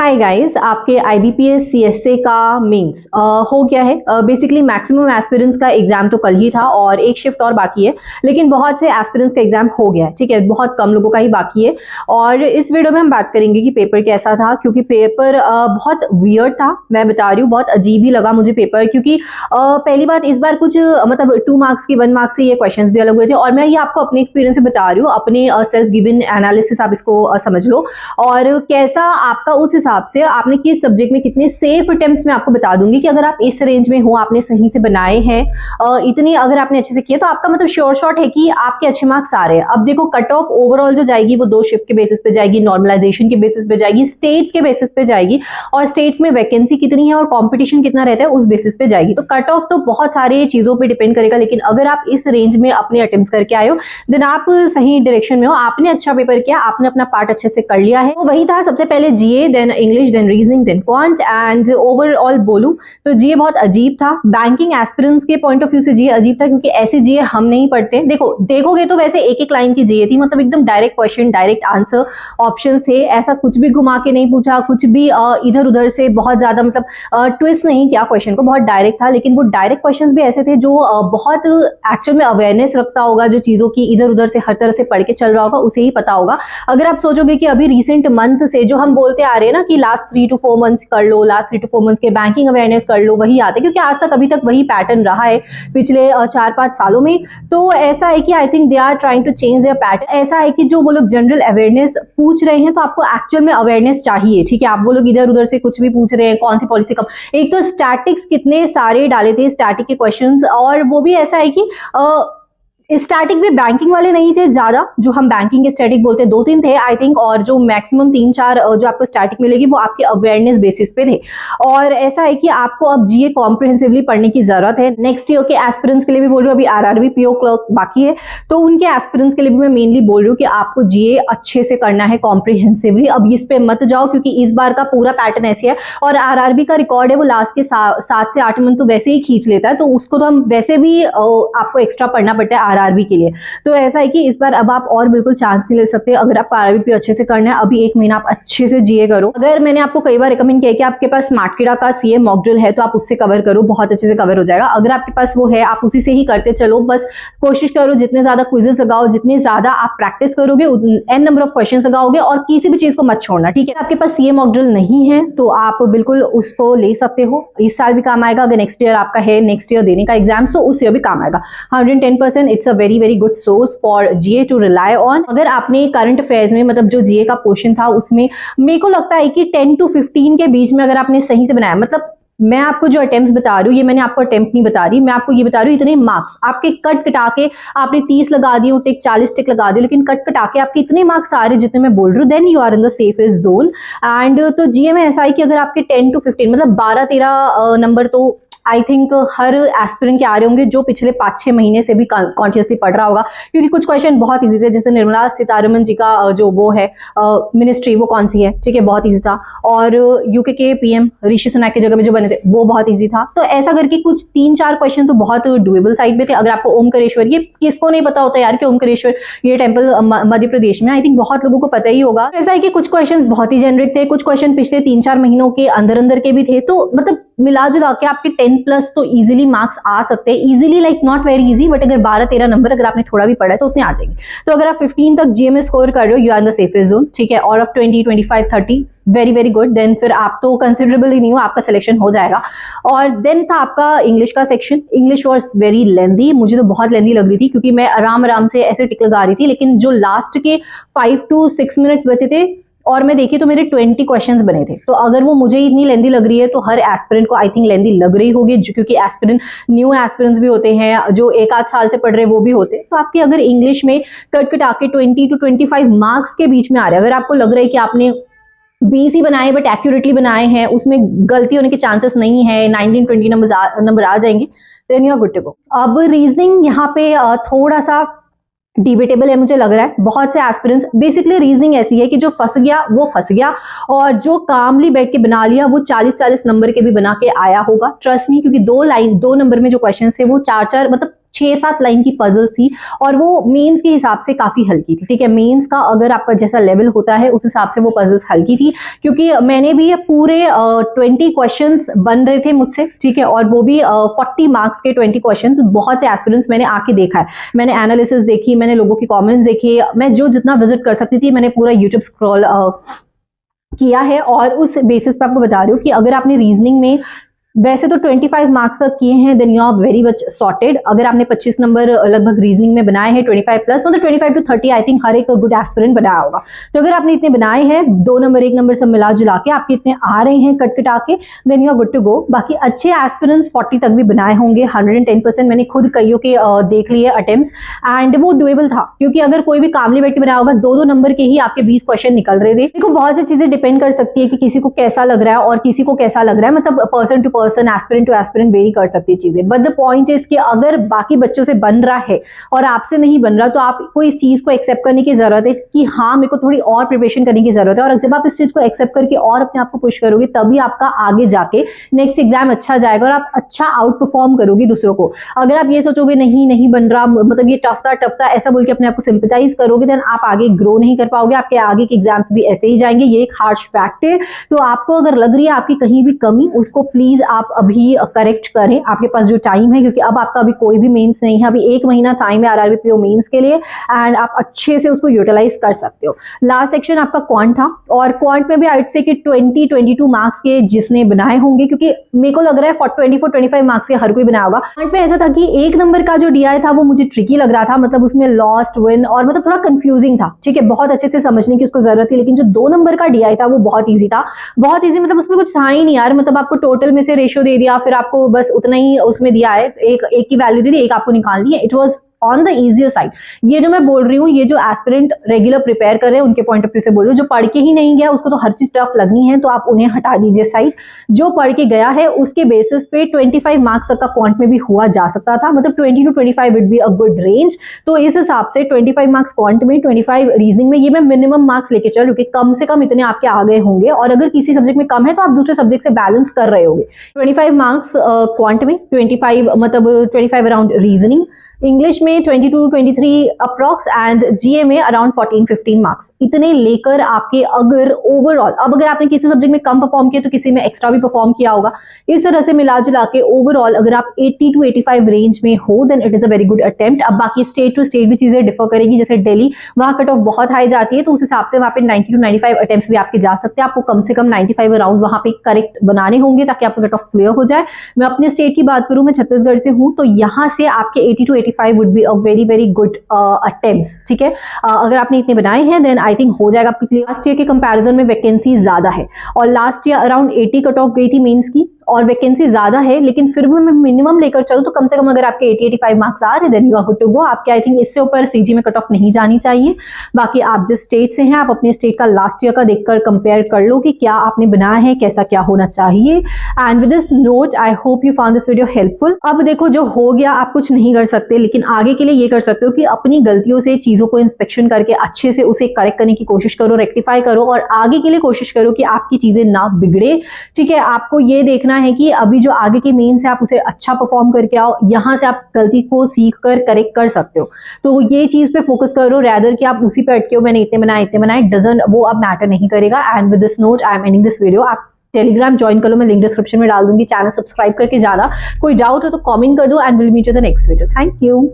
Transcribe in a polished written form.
Hi guys, आपके IBPS CSA का mains हो गया है। बेसिकली मैक्सिमम एस्पिरेंट्स का एग्जाम तो कल ही था और एक शिफ्ट और बाकी है, लेकिन बहुत से एस्पिरेंट्स का एग्जाम हो गया है। ठीक है, बहुत कम लोगों का ही बाकी है। और इस वीडियो में हम बात करेंगे कि पेपर कैसा था, क्योंकि पेपर बहुत वियर्ड था। मैं बता रही हूँ, बहुत अजीब ही लगा मुझे पेपर, क्योंकि पहली बात इस बार कुछ मतलब 2 मार्क्स की 1 मार्क्स से ये क्वेश्चन भी अलग हुए थे। और मैं ये आपको अपने एक्सपीरियंस से बता रही हूँ, अपने सेल्फ गिवन एनालिसिस आप इसको समझ लो, और कैसा आपका उस हिसाब से आपने किस सब्जेक्ट में कितने सेफ अटेम्प्ट्स में आपको बता दूंगी कि अगर आप इस रेंज में हो, आपने सही से बनाए हैं, इतनी अगर आपने अच्छे से किया, तो आपका मतलब श्योर शॉट है कि आपके अच्छे मार्क्स आ रहे हैं। अब देखो, कट ऑफ ओवरऑल जो जाएगी वो 2 शिफ्ट के बेसिस पे जाएगी, नॉर्मलाइजेशन के बेसिस पे जाएगी, स्टेट्स के बेसिस पे जाएगी, और स्टेट्स में वैकेंसी कितनी है और कॉम्पिटिशन कितना रहता है उस बेसिस पे जाएगी। तो कट ऑफ तो बहुत सारे चीजों पर डिपेंड करेगा, लेकिन अगर आप इस रेंज में अपने अटेम्प्ट्स करके आए हो, देन आप सही डायरेक्शन में हो। आपने अच्छा पेपर किया, आपने अपना पार्ट अच्छे से कर लिया है। तो वही था, सबसे पहले GA, then English, then reasoning, then quant. And overall बोलूं तो जीए बहुत अजीब था। बैंकिंग एस्पिरेंट्स के पॉइंट ऑफ व्यू से जीए अजीब था, क्योंकि ऐसे जीए हम नहीं पढ़ते। देखोगे तो वैसे एक एक लाइन की जीए थी, मतलब एकदम direct question, direct answer, option थे। ऐसा कुछ भी घुमा के नहीं पूछा, कुछ भी इधर उधर से बहुत ज्यादा मतलब ट्विस्ट नहीं किया क्वेश्चन को, बहुत डायरेक्ट था। लेकिन वो डायरेक्ट क्वेश्चन भी ऐसे थे जो बहुत एक्चुअल में अवेयरनेस रखता होगा, जो चीजों की इधर उधर से हर तरह से पढ़ के चल रहा होगा उसे ही पता होगा। अगर आप सोचोगे कि अभी रिसेंट मंथ से जो हम बोलते आ रहे हैं ना कि लास्ट 3 to 4 मंथ्स कर लो, लास्ट 3 to 4 मंथ्स के बैंकिंग अवेयरनेस कर लो, वही आते, क्योंकि आज तक अभी तक वही पैटर्न रहा है पिछले 4-5 सालों में। तो ऐसा है कि I think they are trying to change their pattern. ऐसा है कि जो वो लोग जनरल अवेयरनेस पूछ रहे हैं, तो आपको एक्चुअल में अवेयरनेस चाहिए। ठीक है, आप वो लोग इधर उधर से कुछ भी पूछ रहे हैं, कौन सी पॉलिसी कब। एक तो स्टैटिक्स कितने सारे डाले थे, स्टैटिक के क्वेश्चंस, और वो भी ऐसा है कि स्टैटिक में बैंकिंग वाले नहीं थे ज्यादा, जो हम बैंकिंग के स्टैटिक बोलते हैं, 2-3 थे आई थिंक, और जो मैक्सिमम 3-4 जो आपको स्टैटिक मिलेगी वो आपके अवेयरनेस बेसिस पे थे। और ऐसा है कि आपको अब जीए कॉम्प्रिहेंसिवली पढ़ने की जरूरत है। नेक्स्ट ईयर के एस्पिरेंट्स के लिए भी बोल रही हूँ, अभी आरआरबी पीओ क्लर्क बाकी है, तो उनके एस्पिरेंट्स के लिए भी मैं मेनली बोल रही हूँ कि आपको जीए अच्छे से करना है कॉम्प्रिहेंसिवली। अब इस पे मत जाओ, क्योंकि इस बार का पूरा पैटर्न ऐसे है, और आरआरबी का रिकॉर्ड है वो लास्ट के 7 से 8 मंथ तो वैसे ही खींच लेता है, तो उसको तो हम वैसे भी आपको एक्स्ट्रा पढ़ना पड़ता है आरआरबी के लिए। तो ऐसा है कि इस बार अब आप और बिल्कुल चांस नहीं ले सकते। अगर आप आरआरबी पे अच्छे से करना है, अभी 1 महीना आप अच्छे से जीए करो। अगर मैंने आपको कई बार रिकमेंड किया कि आपके पास स्मार्टकीड़ा का सीए मॉक ड्रिल है, तो आप उससे कवर करो, बहुत अच्छे से कवर हो जाएगा। अगर आपके पास वो है, आप उसी से ही करते चलो। बस कोशिश करो, जितने ज्यादा क्विजेस लगाओ, जितने ज्यादा आप प्रैक्टिस करोगे, एन नंबर ऑफ क्वेश्चन लगाओगे, और किसी भी चीज को मत छोड़ना। ठीक है, आपके पास सीए मॉक ड्रिल नहीं है तो आप बिल्कुल उसको ले सकते हो। इस साल भी काम आएगा। अगर नेक्स्ट ईयर आपका है, नेक्स्ट ईयर देने का एग्जाम, तो उस ईयर भी काम आएगा। 110% it's a very very good source for GA to rely on. अगर आपने करंट अफेयर्स में, मतलब जो जीए का पोर्शन था उसमें, मेरे को लगता है कि 10 to 15 के बीच में अगर आपने सही से बनाया, मतलब मैं आपको जो अटेम्प्ट्स बता रही हूँ, ये मैंने आपको अटेम्प्ट नहीं बता रही, मैं आपको ये बता रही हूँ इतने मार्क्स आपके कट कटा के आपने 30 लगा दिए, टिक 40 टिक लगा दिए, लेकिन कट कटा के आपके इतने मार्क्स आ रहे जितने मैं बोल रही हूँ, then you are in the safest zone. And तो जीए में ऐसा है कि अगर आपके 10 to 15 मतलब 12-13 नंबर तो आई थिंक हर एस्पिरेंट के आ रहे होंगे, जो पिछले 5-6 महीने से भी कॉन्टिन्यूसली पढ़ रहा होगा, क्योंकि कुछ क्वेश्चन बहुत इजी थे। जैसे निर्मला सीतारमण जी का जो वो है मिनिस्ट्री, वो कौन सी है, ठीक है, बहुत इजी था। और यूके के पीएम ऋषि सुनक की जगह में जो बने थे, वो बहुत इजी था। तो ऐसा करके कुछ 3-4 क्वेश्चन तो बहुत डुएबल साइड पे थे। अगर आपको ओमकारेश्वर, ये किसको नहीं पता होता यार कि ओमकारेश्वर ये टेम्पल मध्य प्रदेश में, आई थिंक बहुत लोगों को पता ही होगा। ऐसा है कि कुछ क्वेश्चन बहुत ही जेनरिक थे, कुछ क्वेश्चन पिछले 3-4 महीनों के अंदर अंदर के भी थे। तो मतलब मिला जुला के आपके 10+ तो इजीली मार्क्स आ सकते हैं। Easily like not very easy, but अगर 12-13 नंबर अगर आपने थोड़ा भी पढ़ा है तो उतने आ जाएंगे। तो अगर आप 15 तक जीए में स्कोर कर रहे हो, you are in the safest zone. ठीक है, और अब 20, 25, 30 वेरी वेरी गुड। देन फिर आप तो कंसिडरेबल ही नहीं हो, आपका सिलेक्शन हो जाएगा। और देन था आपका इंग्लिश का section. English was very lengthy, मुझे तो बहुत लेंदी लग रही थी, क्योंकि मैं आराम आराम से ऐसे टिक लगा रही थी, लेकिन जो लास्ट के 5 to 6 मिनट्स बचे थे और मैं देखी तो मेरे 20 क्वेश्चंस बने थे। तो अगर वो मुझे इतनी लेंदी लग रही है, तो हर एस्पिरेंट को आई थिंक लेंदी लग रही होगी, क्योंकि एस्पिरेंट न्यू एस्पिरेंट्स भी होते हैं, जो 1-8 साल से पढ़ रहे हैं वो भी होते हैं। तो आपके अगर इंग्लिश में कट कटा के 20 to 25 मार्क्स के बीच में आ रहे हैं, अगर आपको लग रहा है कि आपने 20 ही बनाए बट एक्यूरेटली बनाए हैं, उसमें गलती होने के चांसेस नहीं है, 19-20 नंबर आ जाएंगे, then you are good to go. अब रीजनिंग यहाँ पे थोड़ा सा डिबेटेबल है मुझे लग रहा है। बहुत से एस्पिरेंट्स, बेसिकली रीजनिंग ऐसी है कि जो फंस गया वो फंस गया, और जो कामली बैठ के बना लिया वो 40-40 नंबर के भी बना के आया होगा, ट्रस्ट मी। क्योंकि 2 नंबर में जो क्वेश्चन थे वो 4-4 मतलब 6-7 लाइन की पजल्स थी और वो मेंस के हिसाब से काफी हल्की थी, ठीक है। मेंस का अगर आपका जैसा लेवल होता है उस हिसाब से वो पजल्स हल्की थी, क्योंकि मैंने भी पूरे 20 क्वेश्चंस बन रहे थे मुझसे, ठीक है, और वो भी 40 मार्क्स के 20 क्वेश्चन। तो बहुत से एस्पिरेंट्स मैंने आके देखा है, मैंने एनालिसिस देखी, मैंने लोगों की कमेंट्स देखी, मैं जो जितना विजिट कर सकती थी मैंने पूरा यूट्यूब स्क्रॉल किया है, और उस बेसिस पे आपको बता रही हूँ कि अगर आपने रीजनिंग में वैसे तो 25 मार्क्स तक किए हैं, then you are very much sorted. अगर आपने 25 नंबर लगभग रीजनिंग में बनाए हैं, 25 प्लस, मतलब 25 to 30 आई थिंक हर एक गुड एस्पिरेंट बनाया होगा। तो अगर आपने इतने बनाए हैं, 2 नंबर 1 नंबर सब मिला जुला के आपके इतने आ रहे हैं कट कटा के, then you are good to go. बाकी अच्छे एस्पिरेंट्स 40 तक भी बनाए होंगे, 110%। मैंने खुद कईयों के देख लिए अटेम्प्ट्स, एंड वो डुएबल था, क्योंकि अगर कोई भी कामली बैठ के बनाया होगा 2-2 नंबर के ही आपके 20 क्वेश्चन निकल रहे थे। देखो बहुत सी चीजें डिपेंड कर सकती है कि किसी को कैसा लग रहा है और किसी को कैसा लग रहा है, मतलब person to person, aspirant to aspirant vary कर सकती है चीजें। बट द पॉइंट इज कि अगर बाकी बच्चों से बन रहा है और आपसे नहीं बन रहा, तो आपको इस चीज को एक्सेप्ट करने की जरूरत है कि हाँ मेरे को थोड़ी और प्रिपरेशन करने की जरूरत है। और जब आप इस चीज को एक्सेप्ट करके और अपने आप को पुश करोगे, तभी आपका आगे जाके नेक्स्ट एग्जाम अच्छा जाएगा और आप अच्छा आउट परफॉर्म करोगे दूसरों को। अगर आप ये सोचोगे नहीं बन रहा, मतलब ये टफ था ऐसा बोल के अपने आप को सिंपैथाइज करोगे, देन आप आगे ग्रो नहीं कर पाओगे, आपके आगे के एग्जाम्स भी ऐसे ही जाएंगे। ये एक हार्श फैक्ट है। तो आपको अगर लग रही है आपकी कहीं भी कमी, उसको प्लीज आप अभी करेक्ट करें, आपके पास जो टाइम है, क्योंकि अब आपका अभी कोई भी मेंस नहीं है, अभी 1 महीना टाइम है आरआरबी पीओ मेंस के लिए, एंड आप अच्छे से उसको यूटिलाइज कर सकते हो। लास्ट सेक्शन आपका क्वांट था, और क्वांट में भी आई से कि 20-22 मार्क्स के जिसने बनाए होंगे, क्योंकि मेरे को लग रहा है 24-25 मार्क्स के हर कोई बनाया होगा। क्वांट में ऐसा था कि 1 नंबर का जो डीआई था वो मुझे ट्रिकी लग रहा था, मतलब उसमें लॉस्ट विन और मतलब थोड़ा कंफ्यूजिंग था, ठीक है, बहुत अच्छे से समझने की उसको जरूरत थी। लेकिन जो 2 नंबर का डीआई था वो बहुत ईजी था, बहुत ईजी, मतलब उसमें कुछ था ही नहीं यार, मतलब आपको टोटल में से रेशियो दे दिया, फिर आपको बस उतना ही उसमें दिया है, एक की वैल्यू दी, एक आपको निकालनी है। It was on the easier side. ये जो मैं बोल रही हूँ, ये जो एस्पिरेंट रेगुलर प्रिपेयर कर रहे हैं उनके पॉइंट ऑफ व्यू से बोल रही हूँ। जो पढ़ के ही नहीं गया उसको तो हर चीज टफ लगनी है, तो आप उन्हें हटा दीजिए साइड। जो पढ़ के गया है उसके बेसिस पे 25 मार्क्स तक का क्वांट में भी हुआ जा सकता था, मतलब 20 to 25 would be a good range. तो इस हिसाब से 25 मार्क्स क्वांट में, 25 रीजनिंग में, ये मैं मिनिमम मार्क्स लेके चल, क्योंकि कम से कम इतने आपके आ गए होंगे, और अगर किसी सब्जेक्ट में कम है तो आप दूसरे सब्जेक्ट से बैलेंस कर रहे होंगे। 25 मार्क्स क्वांट में, 25 मतलब 25 अराउंड रीजनिंग, इंग्लिश में 22-23 अप्रॉक्स, एंड जीए में अराउंड 14-15 मार्क्स। इतने लेकर आपके अगर ओवरऑल, अब अगर आपने किसी सब्जेक्ट में कम परफॉर्म किया तो किसी में एक्स्ट्रा भी परफॉर्म किया होगा, इस तरह से मिला जुला के ओवरऑल अगर आप 80 to 85 रेंज में हो, then it is a very good attempt. अब बाकी स्टेट टू स्टेट भी चीजें डिफर करेगी, जैसे दिल्ली, वहां कट ऑफ बहुत हाई जाती है, तो उस हिसाब से वहां पे 90 to 95 अटेम्प्ट्स भी आपके जा सकते हैं। आपको कम से कम 95 अराउंड वहां पे करेक्ट बनाने होंगे ताकि आपका कट ऑफ क्लियर हो जाए। मैं अपने स्टेट की बात करूं, मैं छत्तीसगढ़ से हूं, तो यहाँ से आपके 80 to 85 would be a very good attempts, ठीक है। अगर आपने इतने बनाए हैं देन आई थिंक हो जाएगा आपके लिए। लास्ट ईयर के कंपैरिजन में वैकेंसी ज्यादा है, और last year around 80 cut off गई थी मेंस की, और वैकेंसी ज्यादा है, लेकिन फिर भी मैं मिनिमम लेकर चलूं तो कम से कम अगर आपके 80-85 मार्क्स आ रहे हैं, then you are good to go. आपके आई थिंक इससे ऊपर सीजी में कट ऑफ नहीं जानी चाहिए। बाकी आप जिस स्टेट से हैं, आप अपने स्टेट का लास्ट ईयर का देखकर कंपेयर कर लो कि क्या आपने बनाया है, कैसा क्या होना चाहिए। And with this note I hope you found this video helpful. अब देखो, जो हो गया आप कुछ नहीं कर सकते, लेकिन आगे के लिए ये कर सकते हो कि अपनी गलतियों से चीजों को इंस्पेक्शन करके अच्छे से उसे करेक्ट करने की कोशिश करो, रेक्टिफाई करो, और आगे के लिए कोशिश करो कि आपकी चीजें ना बिगड़े, ठीक है। आपको ये देखना है कि अभी जो आगे के मेंस है आप उसे अच्छा परफॉर्म करके आओ, यहां से आप गलती को सीख कर करेक्ट कर सकते हो। तो ये चीज पे फोकस करो, रैदर कि आप उसी पे अटके हो, मैंने इतने बनाए, डजंट, वो अब मैटर नहीं करेगा। And with this note I am ending this video. आप टेलीग्राम ज्वाइन कर लो, मैं लिंक डिस्क्रिप्शन में डाल दूंगी, चैनल सब्सक्राइब करके जाना। कोई डाउट हो तो कमेंट कर दो, and will meet you the next video. Thank you.